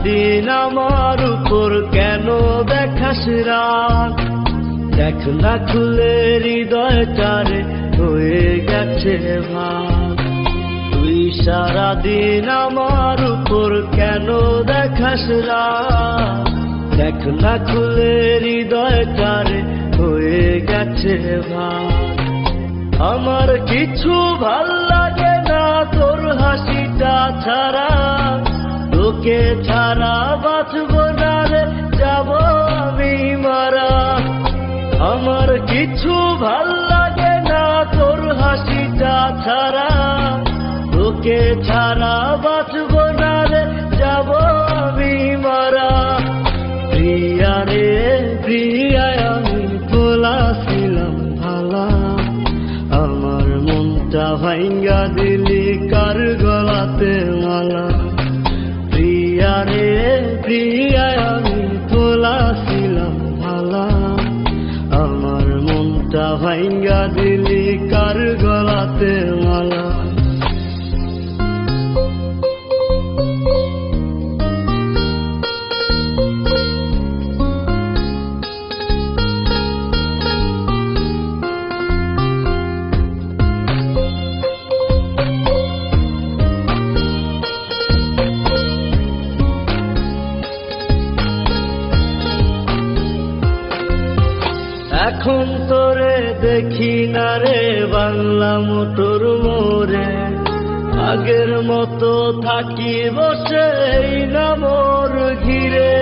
সারাদিন আমার উপর কেন দেখাস রাগ? দেখ না খুলে হৃদয়টারে হয়ে গেছে ভাগ। তুই সারাদিন আমার উপর কেন দেখাস রাগ? দেখ না খুলে হৃদয়টারে হয়ে গেছে ভাগ। আমার কিছু ভাল লাগে না তোর হাসিটা ছাড়া, তোকে ছাড়া বাঁচব না রে, যাব আমি মারা। আমার কিছু ভাল লাগে না তোর হাসিটা ছাড়া, তোকে ছাড়া বাঁচব না রে, যাব আমি মারা। প্রিয়া রে প্রিয়া, আমি ভোলা ছিলাম ভালা, আমার মনটা ভাঙ্গা দিলি কার গলাতে মালা। প্রিয়া রে প্রিয়া, আমি ভোলা ছিলাম ভালা, আমার মনটা ভাঙ্গা দিলি কার গলাতে মালা। এখন তোরে দেখি না রে বাংলা মোটর মোড়ে, আগের মতো থাকি বসে এই না মোর ঘিরে।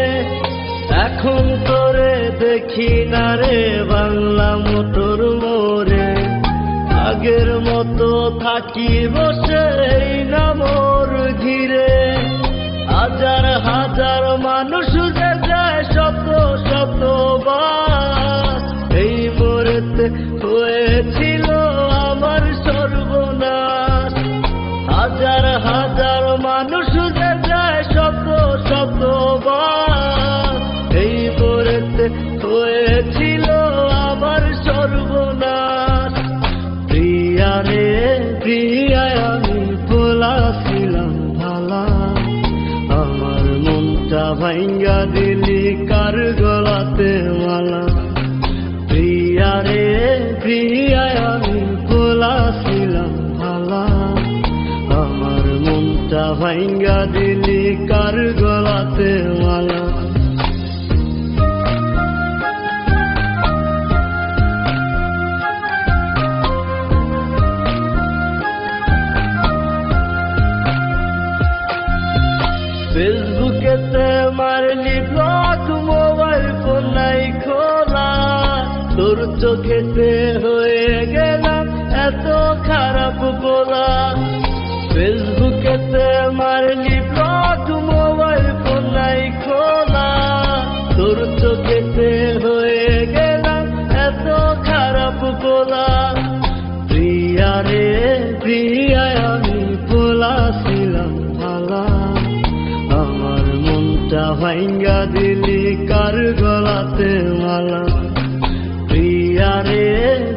এখন তোরে দেখি না রে বাংলা মোটর মোড়ে, আগের মতো থাকি বসে এই না মোর ঘিরে। হাজার হাজার মানুষ যে যায় শত শত বার, এই মোড়েতে হয়েছিল আমার সর্বনাশ। হাজার হাজার মানুষ যে যায় শত শত বার, এই মোড়েতে হয়েছিল আমার সর্বনাশ। প্রিয়া রে প্রিয়া, আমি ভোলা ছিলাম ভালা, আমার মনটা ভাঙ্গা দিলি কার গলাতে মালা। প্রিয়া রে প্রিয়া, আমি ভোলা ছিলাম ভালা, আমার মনটা ভাঙ্গা দিলি কার গলাতে মালা। ফেসবুকেতে মারলি ব্লক, মোবাইল ফোন নাই খোলা, তোর চোখেতে হয়ে গেলাম এত খারাপ বলা। ফেসবুকেতে মারলি ব্লক, মোবাইল ফোন নাই খোলা, তোর চোখেতে হয়ে গেলাম এত খারাপ বলা। প্রিয়া রে প্রিয়া, আমি ভোলা ছিলাম ভালা, আমার মনটা ভাঙ্গা দিলি কার গলাতে মালা। প্রিয়া রে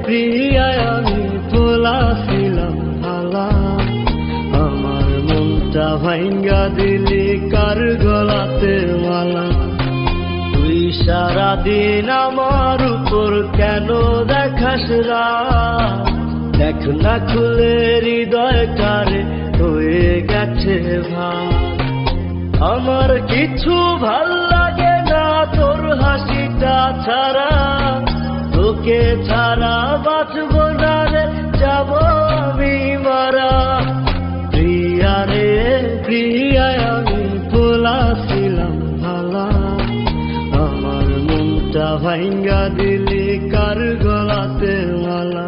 প্রিয়া, আমি ভোলা ছিলাম ভালা, আমার মনটা ভাঙ্গা দিলি কার গলাতে মালা। তুই সারাদিন আমার উপর কেন দেখাস রাগ? দেখ না খুলে হৃদয়টারে হয়ে গেছে ভাগ। আমার কিছু ভাল লাগে না তোর হাসিটা ছাড়া, তোকে ছাড়া বাঁচব না রে, যাব আমি মারা। প্রিয়া রে প্রিয়া, আমি ভোলা ছিলাম ভালা, আমার মনটা ভাঙ্গা দিলি কার গলাতে মালা।